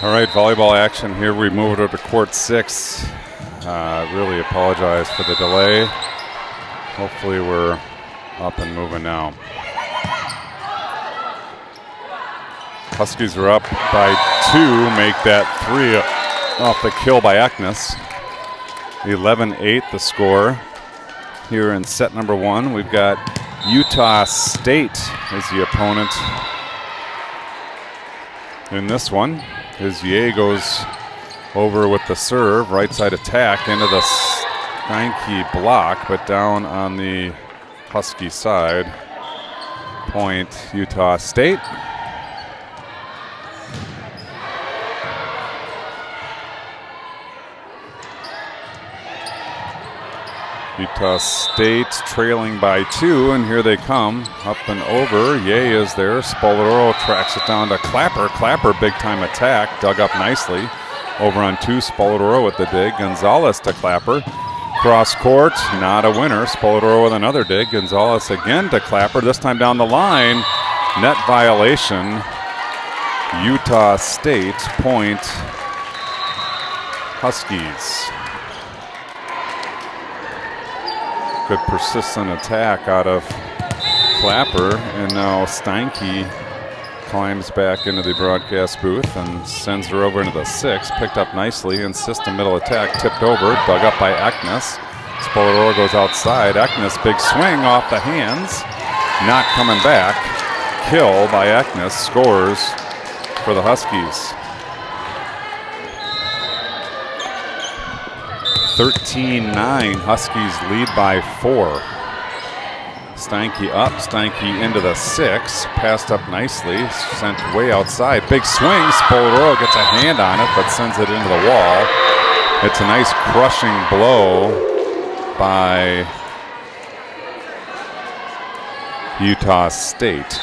All right, volleyball action here. We move it over to court 6. Really apologize for the delay. Hopefully we're up and moving now. Huskies are up by 2, make that 3 off the kill by Eknes. 11-8 the score. Here in set number 1, we've got Utah State as the opponent in this one. As Ye goes over with the serve, right side attack into the Steinke block, but down on the Husky side. Point Utah State. Utah State trailing by 2, and here they come, up and over. Ye is there. Spolaroro tracks it down to Clapper. Clapper, big-time attack, dug up nicely. Over on 2, Spolaroro with the dig. Gonzalez to Clapper. Cross court, not a winner. Spolaroro with another dig. Gonzalez again to Clapper, this time down the line. Net violation. Utah State, point Huskies. Good persistent attack out of Clapper, and now Steinke climbs back into the broadcast booth and sends her over into the 6. Picked up nicely, and system middle attack tipped over, dug up by Eknes. Spolaroro goes outside. Eknes, big swing off the hands, not coming back. Kill by Eknes, scores for the Huskies. 13-9, Huskies lead by 4. Steinke up, Steinke into the 6, passed up nicely, sent way outside. Big swing, Spolaroro gets a hand on it, but sends it into the wall. It's a nice crushing blow by Utah State.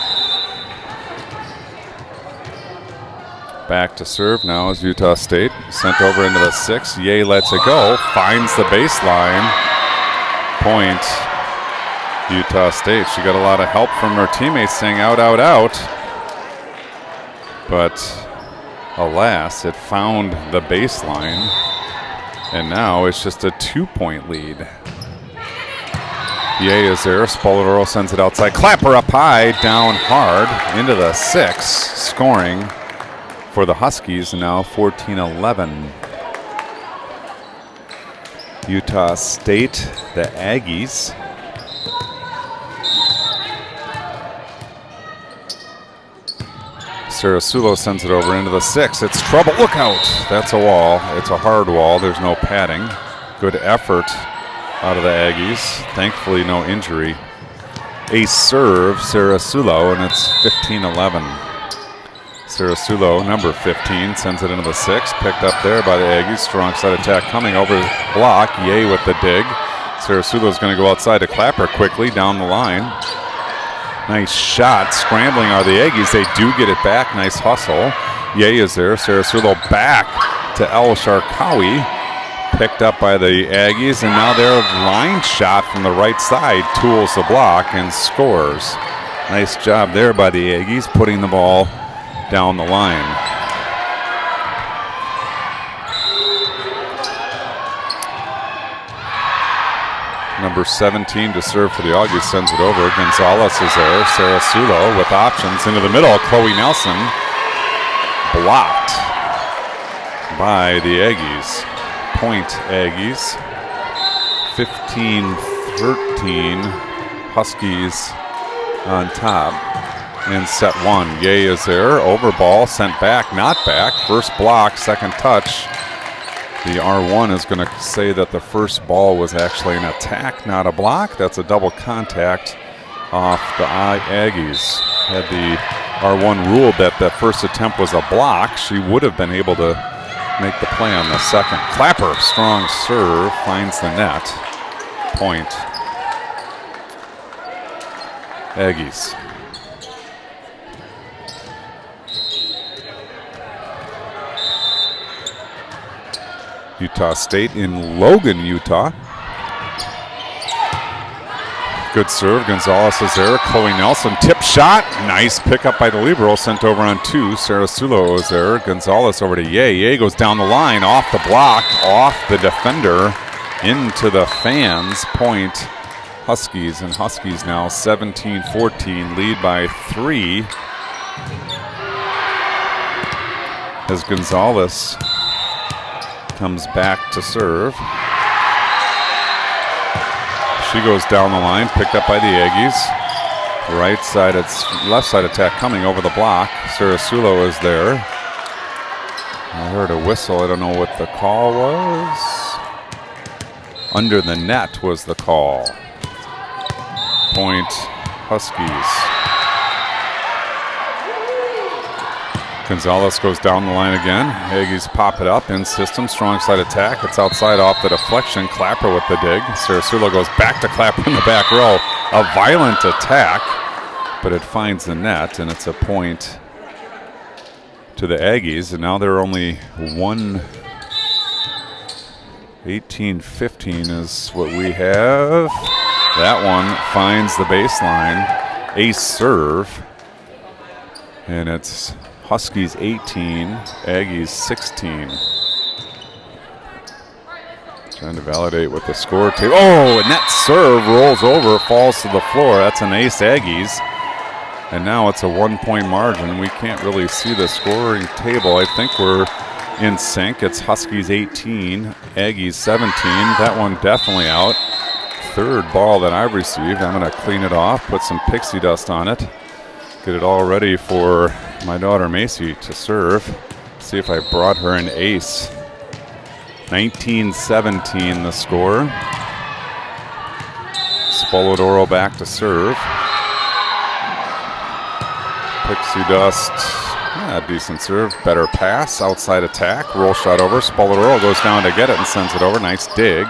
Back to serve now is Utah State. Sent over into the 6. Ye lets it go. Finds the baseline. Point Utah State. She got a lot of help from her teammates saying out, out, out. But alas, it found the baseline. And now it's just a 2-point lead. Ye is there. Spolaroro sends it outside. Clapper up high, down hard into the 6. Scoring for the Huskies, now 14-11. Utah State, the Aggies. Sarasulo sends it over into the 6. It's trouble. Look out. That's a wall. It's a hard wall. There's no padding. Good effort out of the Aggies. Thankfully, no injury. Ace serve, Sarasulo, and it's 15-11. Sarasulo, number 15, sends it into the 6. Picked up there by the Aggies. Strong side attack coming over the block. Ye with the dig. Sarasulo's going to go outside to Clapper quickly down the line. Nice shot. Scrambling are the Aggies. They do get it back. Nice hustle. Ye is there. Sarasulo back to El Sharkawi. Picked up by the Aggies, and now their line shot from the right side tools the block and scores. Nice job there by the Aggies, putting the ball down the line. Number 17 to serve for the Aggies sends it over. Gonzalez is there. Sarasulo with options into the middle. Chloe Nelson blocked by the Aggies. Point Aggies. 15-13. Huskies on top in set 1. Ye is there. Over ball, sent back, not back. First block, second touch. The R1 is going to say that the first ball was actually an attack, not a block. That's a double contact off the Aggies. Had the R1 ruled that the first attempt was a block, she would have been able to make the play on the second. Clapper, strong serve, finds the net. Point Aggies. Utah State in Logan, Utah. Good serve. Gonzalez is there. Chloe Nelson. Tip shot. Nice pickup by the libero. Sent over on 2. Sarasulo is there. Gonzalez over to Ye. Ye goes down the line. Off the block. Off the defender. Into the fans. Point Huskies. And Huskies now 17-14. Lead by 3. As Gonzalez comes back to serve. She goes down the line, picked up by the Aggies. Right side, it's left side attack coming over the block. Sarasulo is there. I heard a whistle. I don't know what the call was. Under the net was the call. Point Huskies. Gonzalez goes down the line again. Aggies pop it up in system. Strong side attack. It's outside off the deflection. Clapper with the dig. Sarasulo goes back to Clapper in the back row. A violent attack, but it finds the net, and it's a point to the Aggies. And now they're only 18-15 is what we have. That one finds the baseline. Ace serve. And it's Huskies 18, Aggies 16. Trying to validate what the score table. Oh, and that serve rolls over, falls to the floor. That's an ace Aggies. And now it's a 1-point margin. We can't really see the scoring table. I think we're in sync. It's Huskies 18, Aggies 17. That one definitely out. Third ball that I've received. I'm going to clean it off, put some pixie dust on it. Get it all ready for my daughter Macy to serve. See if I brought her an ace. 19-17 the score. Spolodoro back to serve. Pixie dust, decent serve. Better pass, outside attack, roll shot over. Spolodoro goes down to get it and sends it over. Nice dig.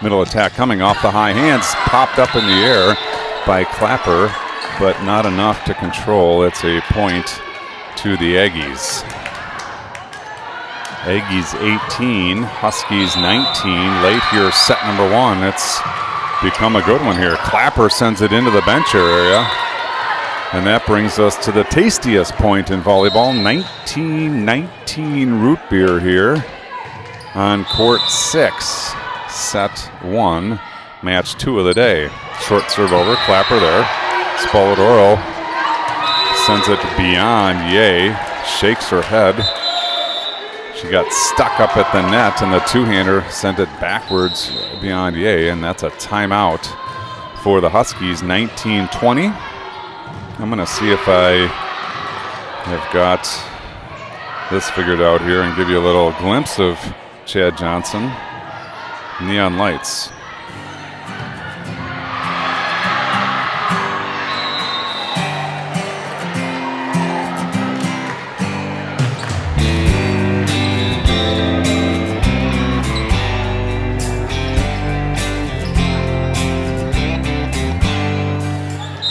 Middle attack coming off the high hands. Popped up in the air by Clapper, but not enough to control. It's a point to the Aggies. Aggies 18, Huskies 19. Late here, set number 1. It's become a good one here. Clapper sends it into the bench area. And that brings us to the tastiest point in volleyball. 19-19 root beer here on court 6. Set 1, match 2 of the day. Short serve over, Clapper there. Spolodoro sends it beyond Ye, shakes her head. She got stuck up at the net, and the two-hander sent it backwards beyond Ye, and that's a timeout for the Huskies. 19-20. I'm going to see if I have got this figured out here and give you a little glimpse of Chad Johnson. Neon lights.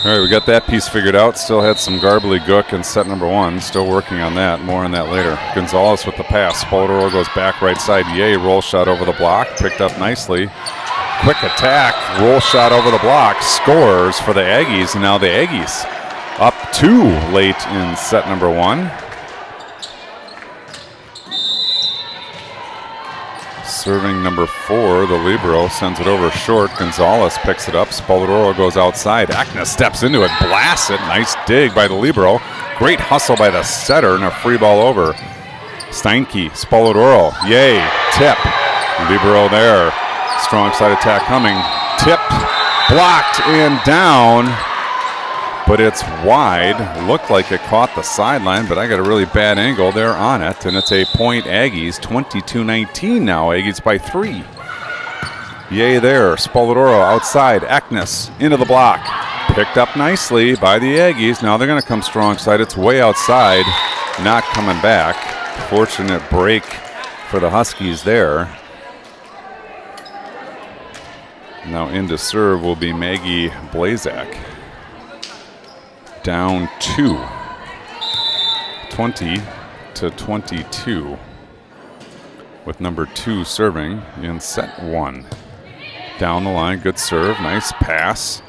All right, we got that piece figured out. Still had some garbly gook in set number 1. Still working on that. More on that later. Gonzalez with the pass. Spolodoro goes back right side. Ye, roll shot over the block. Picked up nicely. Quick attack. Roll shot over the block. Scores for the Aggies. And now the Aggies up 2 late in set number 1. Serving number 4, the libero sends it over short. Gonzalez picks it up. Spolodoro goes outside. Agnes steps into it, blasts it. Nice dig by the libero. Great hustle by the setter and a free ball over. Steinke, Spolodoro, Ye, tip. Libero there. Strong side attack coming. Tipped, blocked, and down. But it's wide. Looked like it caught the sideline, but I got a really bad angle there on it. And it's a point Aggies, 22-19 now. Aggies by 3. Ye there. Spolodoro outside. Agnes into the block. Picked up nicely by the Aggies. Now they're going to come strong side. It's way outside. Not coming back. Fortunate break for the Huskies there. Now into serve will be Maggie Blazak. Down 2, 20-22, with number 2 serving in set 1. Down the line, good serve, nice pass.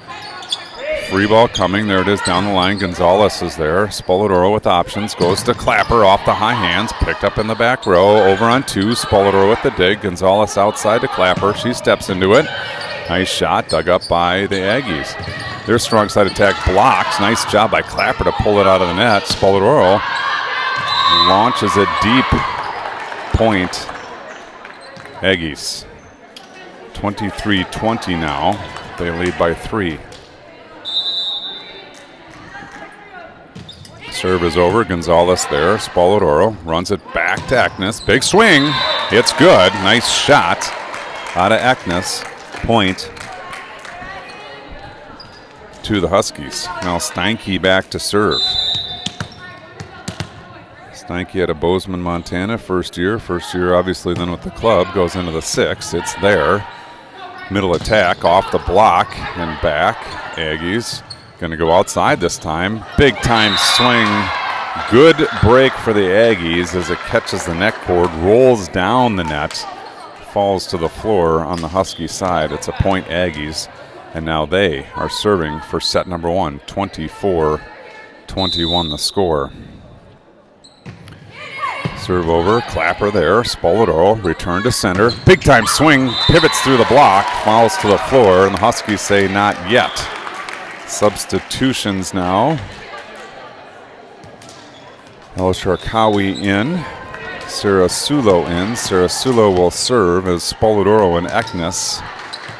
Free ball coming. There it is down the line. Gonzalez is there. Spoladoro with options. Goes to Clapper off the high hands. Picked up in the back row. Over on 2. Spoladoro with the dig. Gonzalez outside to Clapper. She steps into it. Nice shot. Dug up by the Aggies. Their strong side attack blocks. Nice job by Clapper to pull it out of the net. Spoladoro launches it deep. Point. Aggies. 23-20 now. They lead by 3. Serve is over. Gonzalez there. Spoladoro runs it back to Eknes. Big swing. It's good. Nice shot out of Eknes. Point to the Huskies. Now Steinke back to serve. Steinke out of Bozeman, Montana. First year obviously then with the club. Goes into the 6. It's there. Middle attack off the block and back. Aggies going to go outside this time. Big time swing. Good break for the Aggies as it catches the net cord, rolls down the net, falls to the floor on the Husky side. It's a point Aggies, and now they are serving for set number 1. 24-21 the score. Serve over, Clapper there, Spoladoro, return to center. Big time swing, pivots through the block, falls to the floor, and the Huskies say not yet. Substitutions now. El Sharkawi in, Sarasulo in. Sarasulo will serve as Spoladoro and Eknes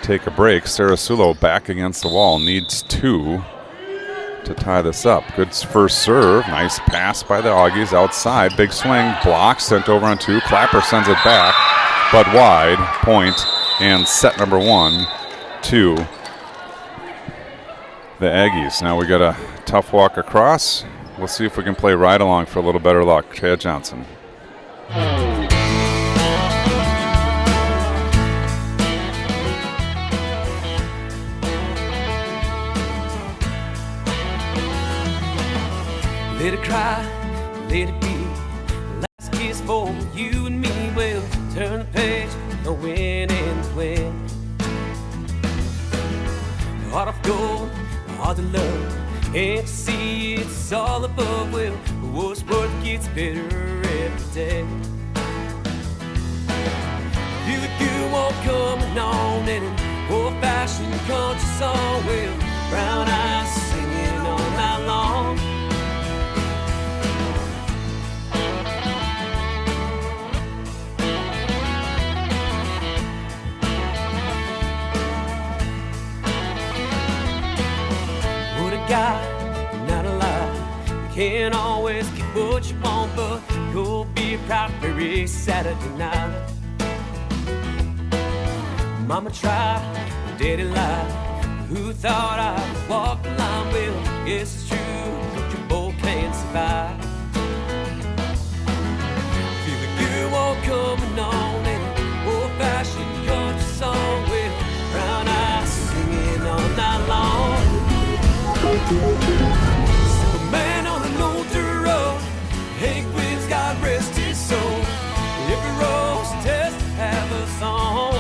take a break. Sarasulo back against the wall, needs 2 to tie this up. Good first serve. Nice pass by the Aggies outside. Big swing. Block sent over on 2. Clapper sends it back, but wide. Point and set number 1 to the Aggies. Now we got a tough walk across. We'll see if we can play ride along for a little better luck. Chad Johnson. Let it cry, let it be. Last kiss for you and me. We'll turn the page, no win and win. Heart of gold, heart of love. Can't see it's all above. Well, what's worth gets better every day. Feel the good won't coming on and an old-fashioned country song. Well, brown eyes singing all night long. Guy, not a lie. You can't always get what you want, but you'll be proud every Saturday night. Mama tried, daddy lied. Who thought I'd walk the line? Well, guess it's true, but you both can't survive. Feel the good one coming on and an old-fashioned country song with brown eyes singing all night long. Superman on an old dirt road. Hank Williams, God rest his soul. Every road's a test to have a song.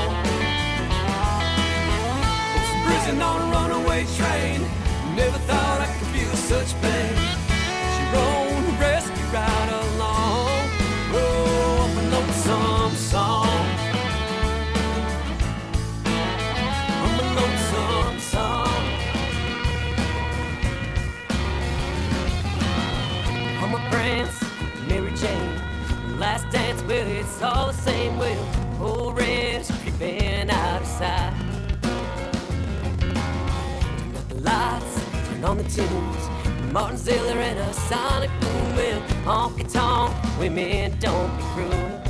Was prison on a runaway train. Never thought I could feel such pain. She rode a rescue ride along. Oh, up a lonesome song. I'm a lonesome song. Prince, Mary Jane, last dance, well, it's all the same. Well, old red's creeping out of sight. Turn up the lights, turn on the tunes. Martin Ziller and a sonic boom. Well, honky tonk, women don't be cruel.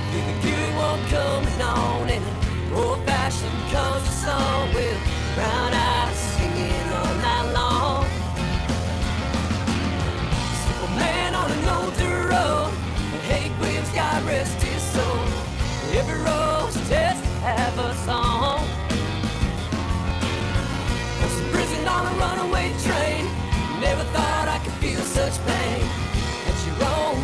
Feel the good one coming on and an old-fashioned country song. Well, brown eyes singing all night long. Man on an older road, and Hank Williams, God rest his soul. Every road's a test to have a song. Was in prison on a runaway train. Never thought I could feel such pain. And she rolled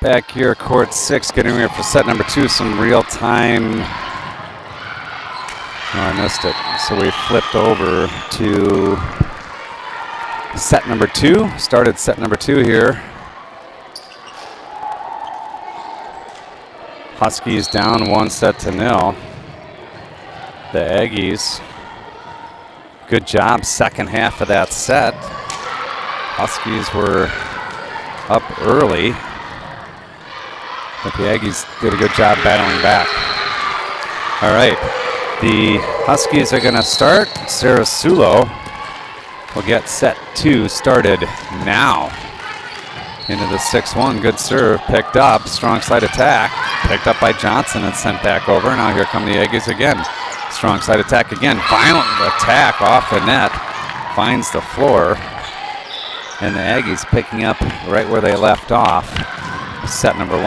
back here, court 6, getting ready for set number 2. Some real time. Oh, I missed it. So we flipped over to set number 2. Started set number 2 here. Huskies down 1-0. The Aggies, good job second half of that set. Huskies were up early, but the Aggies did a good job battling back. All right, the Huskies are going to start. Sarah Sulo will get set 2 started now. Into the 6-1, good serve, picked up, strong side attack, picked up by Johnson and sent back over. Now here come the Aggies again. Strong side attack again, violent attack off the net, finds the floor. And the Aggies picking up right where they left off, set number 1.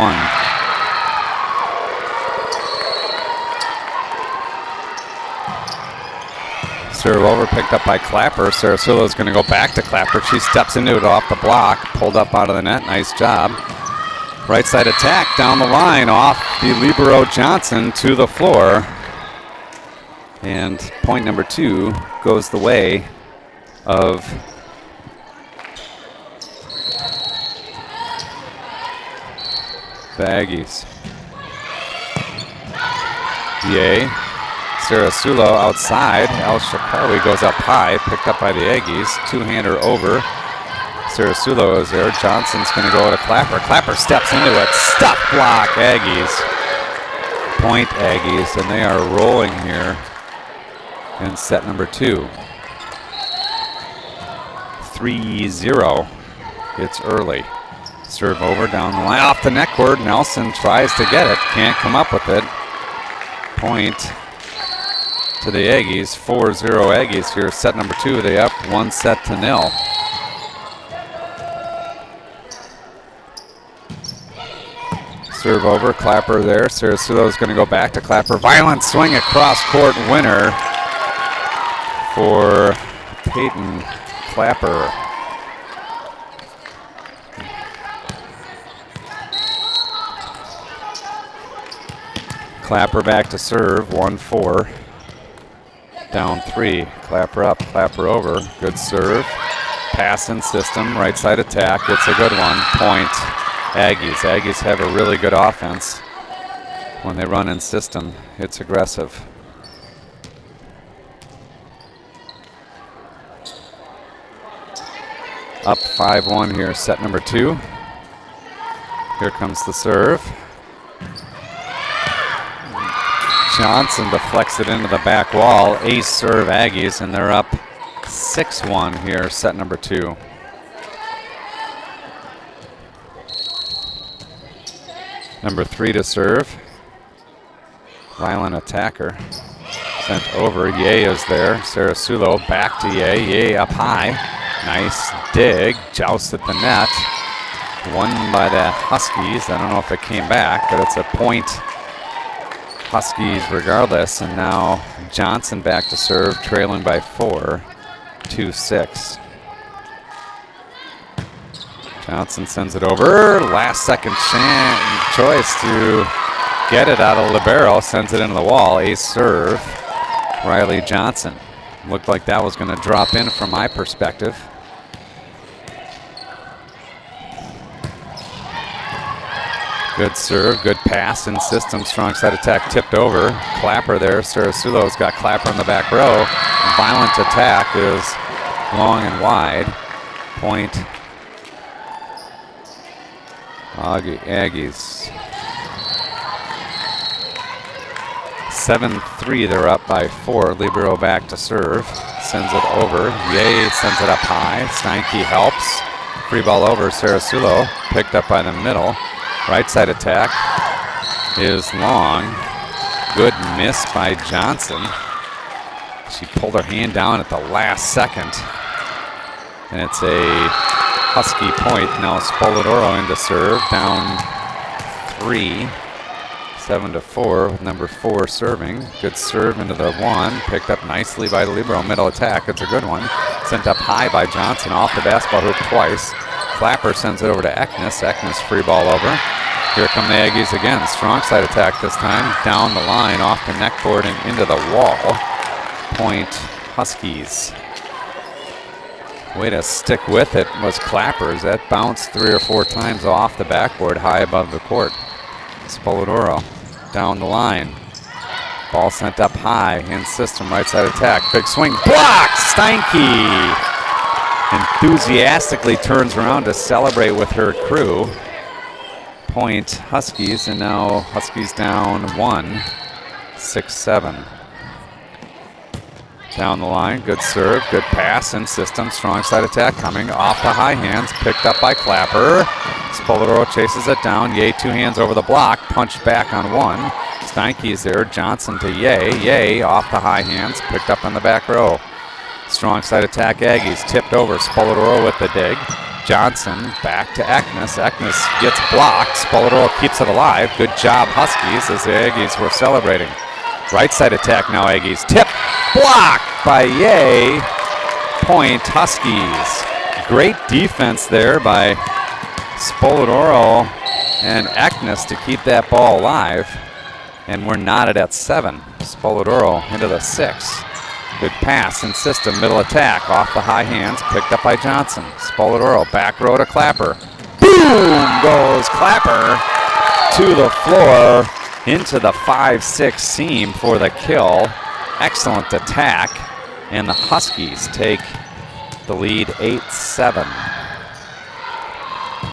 Serve over, picked up by Clapper. Sarasulo is going to go back to Clapper. She steps into it off the block, pulled up out of the net. Nice job. Right side attack down the line off the libero Johnson to the floor. And point number 2 goes the way of the Aggies. Yay. Sarasulo outside. Al Shakari goes up high, picked up by the Aggies. Two-hander over. Sarasulo is there. Johnson's going to go to Clapper. Clapper steps into it. Stuff block, Aggies. Point Aggies, and they are rolling here in set number 2. 3-0. It's early. Serve over down the line. Off the neck cord. Nelson tries to get it. Can't come up with it. Point to the Aggies. 4-0 Aggies here. Set number 2. They up 1-0. Serve over. Clapper there. Sarasulo is going to go back to Clapper. Violent swing across court winner for Peyton Clapper. Clapper back to serve. 1-4. Down 3. Clapper up, Clapper over. Good serve. Pass in system. Right side attack. It's a good one. Point Aggies. Aggies have a really good offense when they run in system. It's aggressive. Up 5-1 here, set number 2. Here comes the serve. Johnson deflects it into the back wall. Ace serve Aggies, and they're up 6-1 here, set number 2. Number 3 to serve. Violent attacker. Sent over. Ye is there. Sarasulo back to Ye. Ye up high. Nice dig. Joust at the net. Won by the Huskies. I don't know if it came back, but it's a point Huskies regardless. And now Johnson back to serve, trailing by 4, 2-6. Johnson sends it over. Last second choice to get it out of libero. Sends it into the wall. Ace serve. Riley Johnson. Looked like that was going to drop in from my perspective. Good serve, good pass in system. Strong side attack tipped over. Clapper there. Sarasulo's got Clapper in the back row. Violent attack is long and wide. Point Aggies. 7-3, they're up by 4. Libero back to serve. Sends it over. Ye sends it up high. Steinke helps. Free ball over. Sarasulo picked up by the middle. Right side attack is long. Good miss by Johnson. She pulled her hand down at the last second. And it's a Husky point. Now Spoladoro into serve. Down 3. 7-4 with number 4 serving. Good serve into the 1. Picked up nicely by the libero. Middle attack. It's a good one. Sent up high by Johnson off the basketball hoop twice. Clapper sends it over to Eknes. Eknes free ball over. Here come the Aggies again. Strong side attack this time. Down the line, off the neckboard and into the wall. Point Huskies. Way to stick with it was Clapper's. That bounced 3 or 4 times off the backboard high above the court. Spoladoro down the line. Ball sent up high in system, right side attack. Big swing, block! Steinke enthusiastically turns around to celebrate with her crew. Point Huskies, and now Huskies down 1, 6-7. Down the line, good serve, good pass in system. Strong side attack coming off the high hands, picked up by Clapper. Spoladoro chases it down. Ye 2 hands over the block, punched back on 1. Steinke is there. Johnson to Ye. Ye off the high hands, picked up on the back row. Strong side attack Aggies, tipped over. Spoladoro with the dig. Johnson back to Eknes. Eknes gets blocked. Spoladoro keeps it alive. Good job, Huskies, as the Aggies were celebrating. Right side attack now, Aggies. Tip, blocked by Ye. Point Huskies. Great defense there by Spoladoro and Eknes to keep that ball alive. And we're knotted at 7. Spoladoro into the 6. Good pass in system, middle attack, off the high hands, picked up by Johnson. Spoladoro, back row to Clapper. Boom goes Clapper to the floor, into the 5-6 seam for the kill. Excellent attack, and the Huskies take the lead 8-7.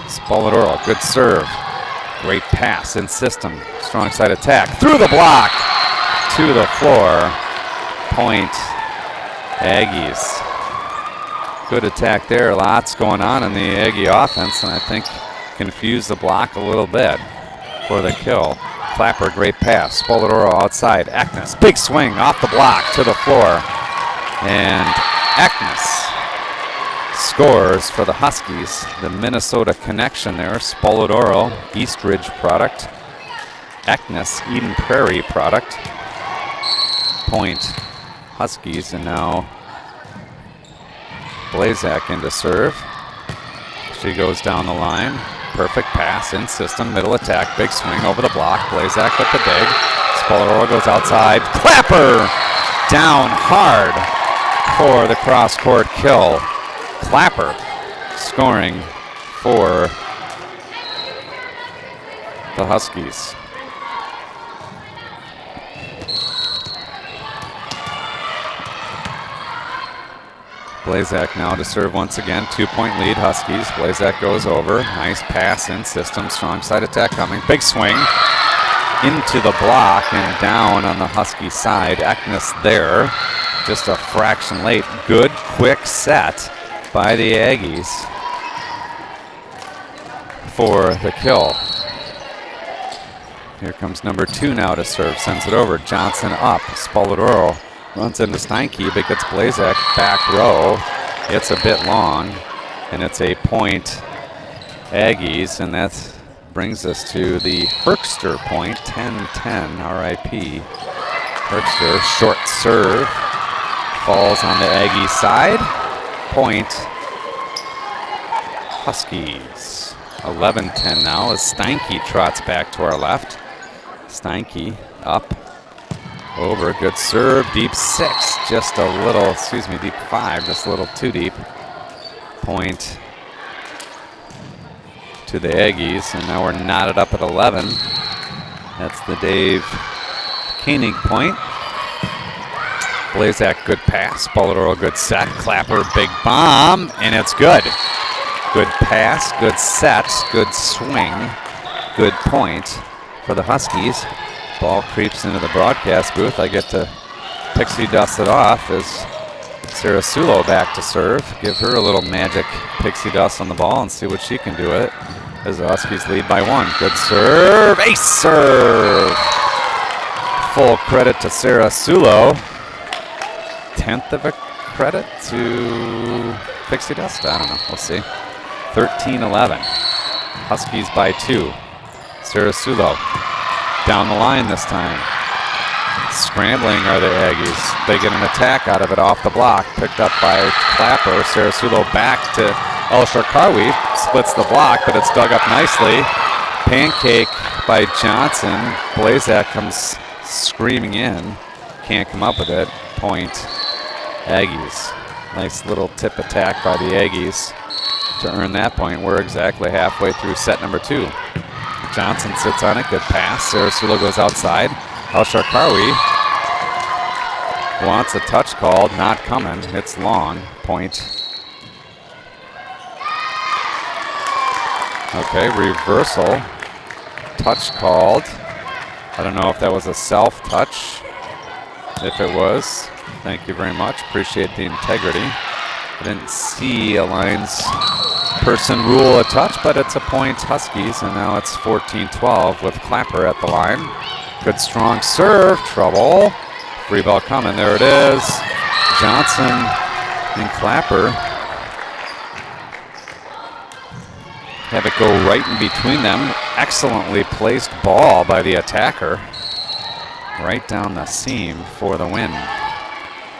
Spoladoro, good serve. Great pass in system, strong side attack, through the block, to the floor. Point Aggies. Good attack there. Lots going on in the Aggie offense, and I think confused the block a little bit for the kill. Clapper, great pass. Spoladoro outside. Eknes, big swing off the block to the floor. And Eknes scores for the Huskies. The Minnesota connection there. Spoladoro, Eastridge product. Eknes, Eden Prairie product. Point Huskies, and now Blazak into serve. She goes down the line. Perfect pass in system, middle attack, big swing over the block. Blazak with the dig. Spoladoro goes outside. Clapper down hard for the cross-court kill. Clapper scoring for the Huskies. Blazak now to serve once again. 2-point lead, Huskies. Blazak goes over. Nice pass in system. Strong side attack coming. Big swing into the block and down on the Husky side. Eknes there. Just a fraction late. Good quick set by the Aggies for the kill. Here comes number 2 now to serve. Sends it over. Johnson up. Spoladoro runs into Steinke, but gets Blazak back row. It's a bit long, and it's a point Aggies, and that brings us to the Herkster point, 10-10, RIP. Herkster, short serve, falls on the Aggie side. Point Huskies. 11-10 now as Steinke trots back to our left. Steinke up. Over, good serve, deep 6, just a little, deep 5, just a little too deep. Point to the Aggies, and now we're knotted up at 11. That's the Dave Koenig point. Blazak, good pass. Spoladoro, good set. Clapper, big bomb, and it's good. Good pass, good set, good swing, good point for the Huskies. Ball creeps into the broadcast booth. I get to pixie dust it off as Sarah Sulo back to serve. Give her a little magic pixie dust on the ball and see what she can do with it. As the Huskies lead by 1. Good serve. Ace serve. Full credit to Sarah Sulo. 10th of a credit to pixie dust? I don't know. We'll see. 13-11. Huskies by 2. Sarah Sulo. Down the line this time. Scrambling are the Aggies. They get an attack out of it off the block. Picked up by Clapper. Sarasulo back to El Sharkawi splits the block, but it's dug up nicely. Pancake by Johnson. Blazak comes screaming in. Can't come up with it. Point Aggies. Nice little tip attack by the Aggies to earn that point. We're exactly halfway through set number 2. Johnson sits on it. Good pass. Sarasula goes outside. El Sharkawi wants a touch called. Not coming. It's long. Point. Okay, reversal. Touch called. I don't know if that was a self-touch. If it was, thank you very much. Appreciate the integrity. I didn't see a lines person rule a touch, but it's a point Huskies, and now it's 14-12 with Clapper at the line. Good strong serve, trouble. Free ball coming, there it is. Johnson and Clapper have it go right in between them. Excellently placed ball by the attacker. Right down the seam for the win.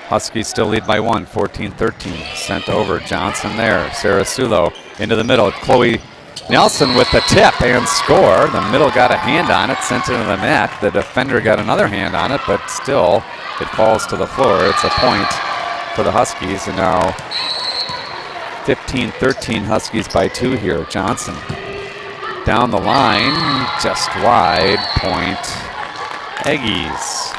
Huskies still lead by 1, 14-13. Sent over, Johnson there. Sarasulo into the middle. Chloe Nelson with the tip and score. The middle got a hand on it, sent it into the net. The defender got another hand on it, but still it falls to the floor. It's a point for the Huskies, and now 15-13 Huskies by 2 here. Johnson down the line, just wide. Point Aggies.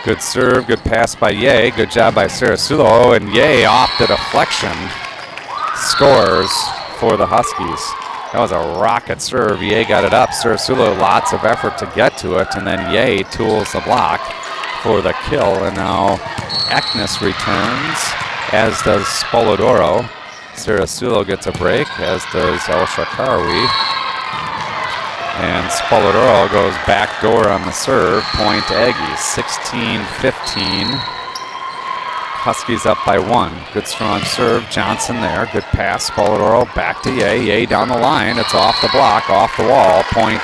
Good serve, good pass by Ye. Good job by Sarasulo, and Ye off the deflection scores for the Huskies. That was a rocket serve. Ye got it up. Sarasulo, lots of effort to get to it, and then Ye tools the block for the kill, and now Eknes returns, as does Spolodoro. Sarasulo gets a break, as does El Shakarawi. And Spolodoro goes back door on the serve. Point Aggies, 16-15. Huskies up by 1. Good strong serve. Johnson there. Good pass. Spolodoro back to Ye. Ye down the line. It's off the block, off the wall. Point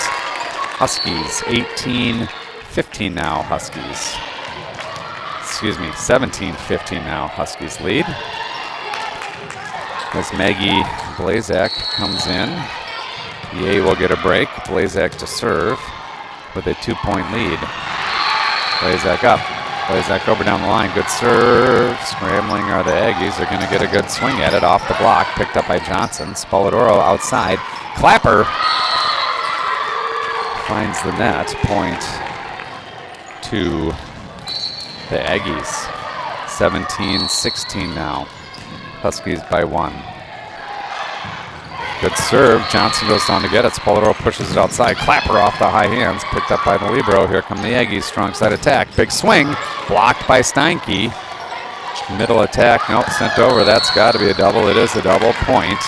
Huskies, 18-15 now. Huskies. Excuse me, 17-15 now. Huskies lead. As Maggie Blazak comes in. Ye will get a break. Blazak to serve with a 2-point lead. Blazak up. Blazak over down the line. Good serve. Scrambling are the Aggies. They're going to get a good swing at it. Off the block. Picked up by Johnson. Spolodoro outside. Clapper finds the net. Point to the Aggies. 17-16 now. Huskies by 1. Good serve. Johnson goes down to get it. Spolodoro pushes it outside. Clapper off the high hands. Picked up by the libero. Here come the Aggies. Strong side attack. Big swing. Blocked by Steinke. Middle attack. Nope. Sent over. That's got to be a double. It is a double. Point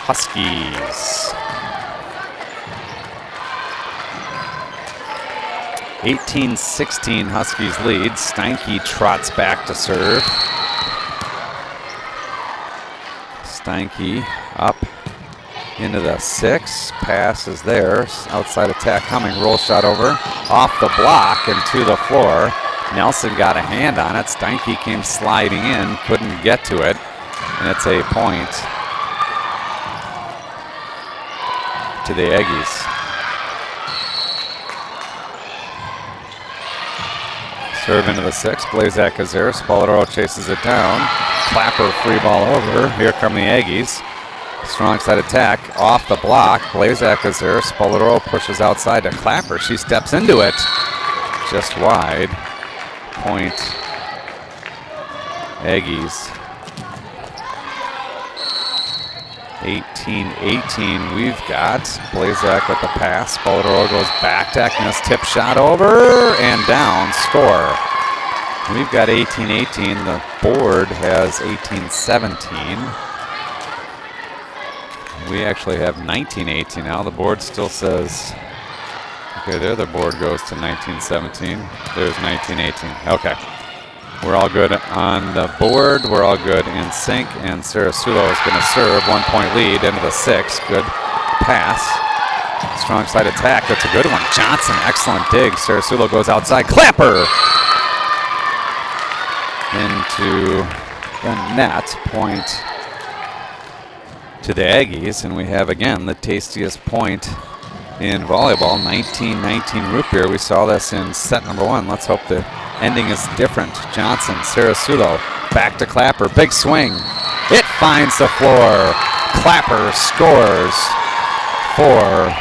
Huskies. 18-16 Huskies lead. Steinke trots back to serve. Steinke up into the 6. Pass is there. Outside attack coming. Roll shot over. Off the block and to the floor. Nelson got a hand on it. Steinke came sliding in. Couldn't get to it. And it's a point to the Aggies. Serve into the 6. Blazak is there. Spolodoro chases it down. Clapper free ball over. Here come the Aggies. Strong side attack off the block. Blazak is there. Spolodoro pushes outside to Clapper. She steps into it. Just wide. Point Aggies. 18-18 we've got. Blazak with the pass. Spolodoro goes back to Eknes. Tip shot over and down. Score. We've got 18-18. The board has 18-17. We actually have 19-18 now. The board still says, okay, there the board goes to 19-17. There's 19-18. Okay. We're all good on the board. We're all good in sync. And Sarasulo is going to serve. 1-point lead into the 6. Good pass. Strong side attack. That's a good one. Johnson, excellent dig. Sarasulo goes outside. Clapper into the net. Point to the Aggies. And we have, again, the tastiest point in volleyball. 19-19 root beer. We saw this in set number 1. Let's hope the ending is different. Johnson, Sarasulo, back to Clapper. Big swing. It finds the floor. Clapper scores for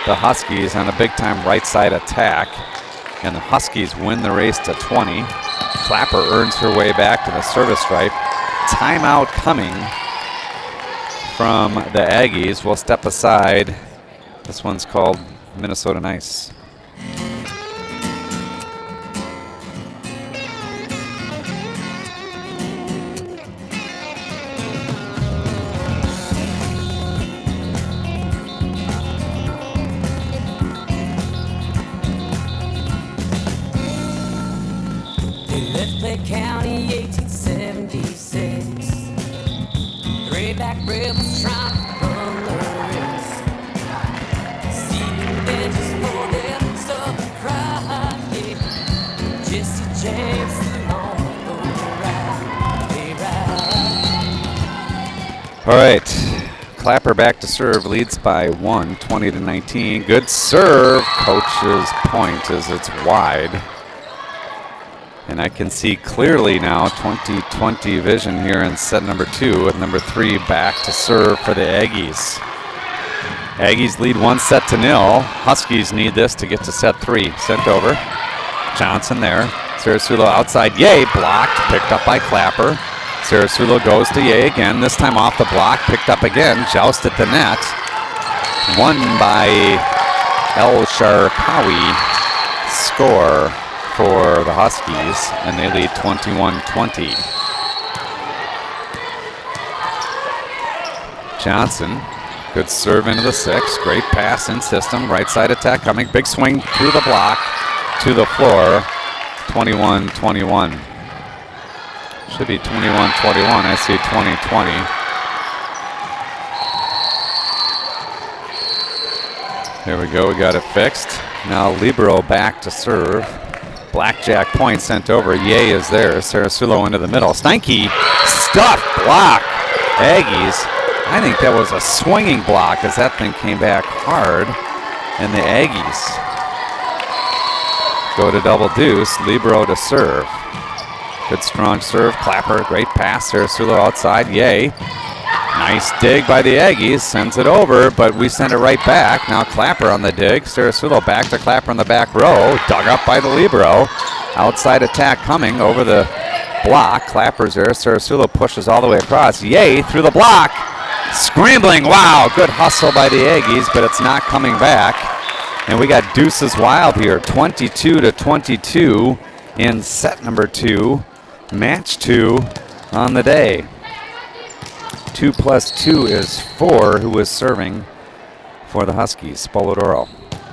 the Huskies on a big-time right side attack. And the Huskies win the race to 20. Clapper earns her way back to the service stripe. Timeout coming from the Aggies. We'll step aside. This one's called Minnesota Nice. County 1876. Grayback rebels trying to run the race. Seating benches for them Southern crowd. Yeah. Jesse James on the ride. They ride. All right. Clapper back to serve, leads by 1, 20-19. Good serve. Coach's point as it's wide. And I can see clearly now 20/20 vision here in set number 2 with number 3 back to serve for the Aggies. Aggies lead 1-0. Huskies need this to get to set 3. Sent over. Johnson there. Sarasulo outside. Yay, blocked. Picked up by Clapper. Sarasulo goes to Yay again. This time off the block. Picked up again. Joust at the net. Won by El Sharkawi. Score for the Huskies, and they lead 21-20. Johnson, good serve into the 6. Great pass in system. Right side attack coming. Big swing through the block to the floor. 21-21. Should be 21-21. I see 20-20. There we go. We got it fixed. Now Libero back to serve. Blackjack point sent over. Yay is there. Sarasulo into the middle. Steinke, stuffed block. Aggies. I think that was a swinging block as that thing came back hard. And the Aggies go to double deuce. Libero to serve. Good strong serve. Clapper. Great pass. Sarasulo outside. Yay. Nice dig by the Aggies. Sends it over, but we send it right back. Now Clapper on the dig. Sarasulo back to Clapper in the back row. Dug up by the Libero. Outside attack coming over the block. Clapper's there. Sarasulo pushes all the way across. Yay, through the block. Scrambling. Wow, good hustle by the Aggies, but it's not coming back. And we got deuces wild here. 22-22 in set number 2. Match 2 on the day. 2 + 2 is 4, who is serving for the Huskies. Polidoro,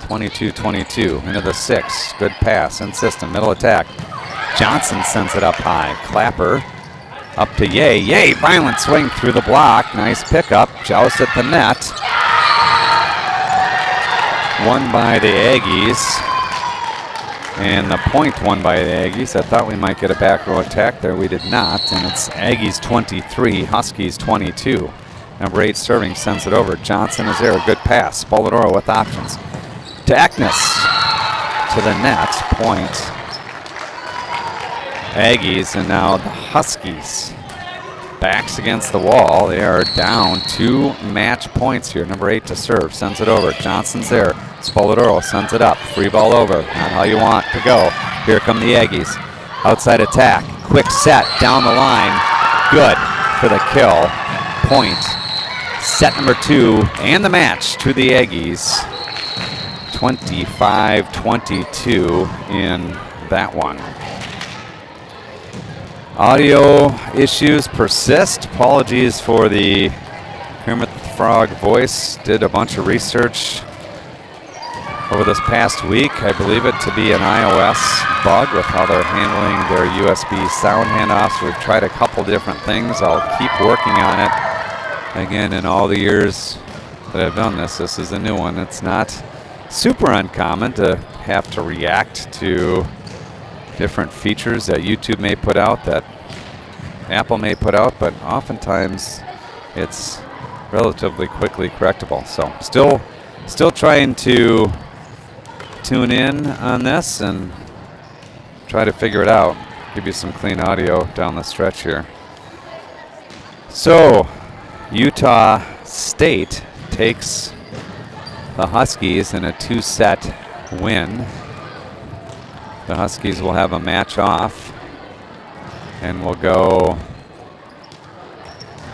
22-22, into the 6. Good pass in system, middle attack. Johnson sends it up high. Clapper up to Yay. Yay, violent swing through the block. Nice pickup. Joust at the net. Won by the Aggies. And the point won by the Aggies. I thought we might get a back row attack there. We did not. And it's Aggies 23, Huskies 22. Number 8 serving, sends it over. Johnson is there. Good pass. Polidoro with options. To Eknes. To the net. Point. Aggies, and now the Huskies. Backs against the wall. They are down 2 match points here. Number 8 to serve. Sends it over. Johnson's there. Polidoro sends it up. Free ball over. Not how you want to go. Here come the Aggies. Outside attack. Quick set down the line. Good for the kill. Point. Set number 2 and the match to the Aggies. 25-22 in that one. Audio issues persist. Apologies for the Kermit the Frog voice. Did a bunch of research over this past week. I believe it to be an iOS bug with how they're handling their USB sound handoffs. We've tried a couple different things. I'll keep working on it. Again, in all the years that I've done this. This is a new one. It's not super uncommon to have to react to different features that YouTube may put out, that Apple may put out, but oftentimes it's relatively quickly correctable. So still trying to tune in on this and try to figure it out. Give you some clean audio down the stretch here. So Utah State takes the Huskies in a 2-set win. The Huskies will have a match off and will go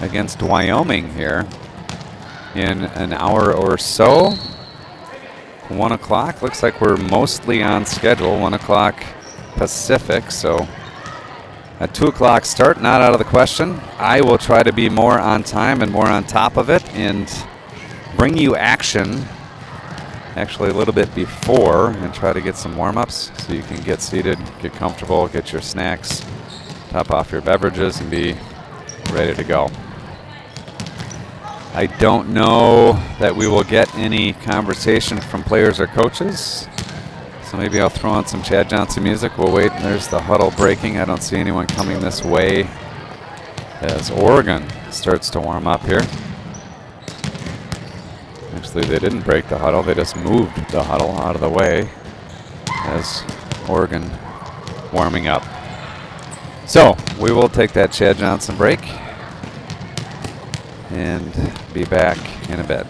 against Wyoming here in an hour or so. 1 o'clock. Looks like we're mostly on schedule. 1 o'clock Pacific. So a 2 o'clock start, not out of the question. I will try to be more on time and more on top of it and bring you action actually a little bit before and try to get some warm-ups so you can get seated, get comfortable, get your snacks, top off your beverages, and be ready to go. I don't know that we will get any conversation from players or coaches, so maybe I'll throw on some Chad Johnson music. We'll wait. There's the huddle breaking. I don't see anyone coming this way as Oregon starts to warm up here. Actually, they didn't break the huddle. They just moved the huddle out of the way as Oregon warming up. So we will take that Chad Johnson break and be back in a bit.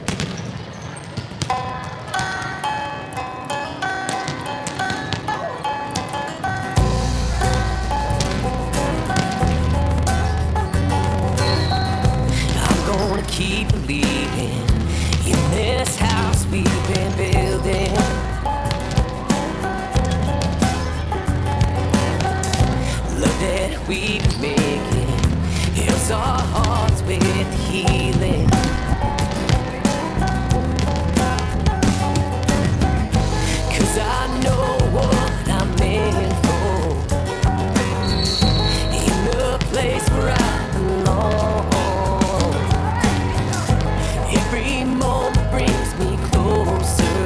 I'm gonna keep believing in this house we've been building. Love that we've been making heals our hearts with healing. Cause I know what I'm in for, in the place where I belong. Every moment brings me closer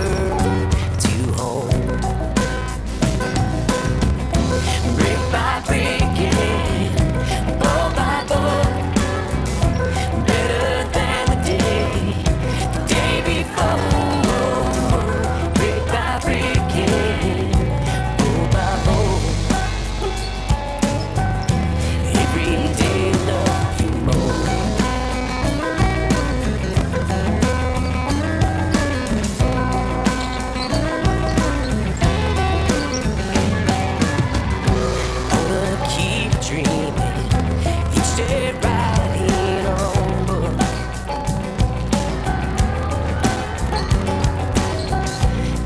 to home. Brick by brick, ball by ball, better than the day before. Brick by brick, ball by ball, every day love you more. Gonna keep dreaming each day, writing on book.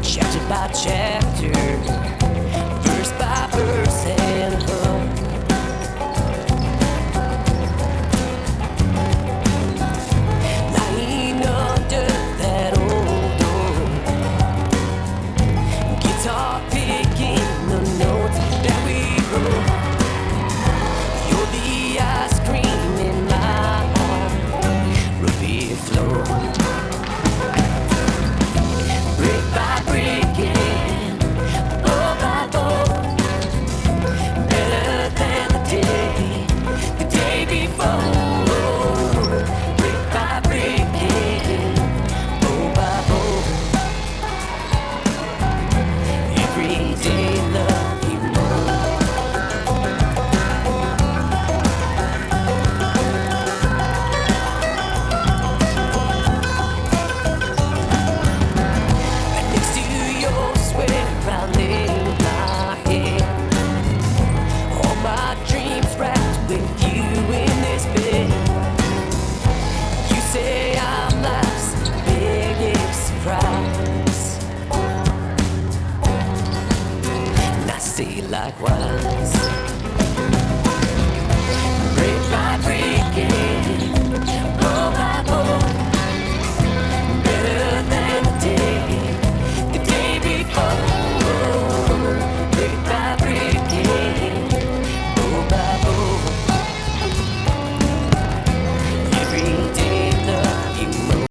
Chapter by chapter, verse by verse and hook. Lying under that old door, guitar picking the notes that we wrote. You're the ice cream in my heart, ruby flow. Brick by brick, ball by ball, better than the day before. Brick by brick, ball by ball, every day love you more. Next to yours where I lay my head, all my dreams wrapped with you in this bed. You say I'm life's biggest surprise, and I say likewise.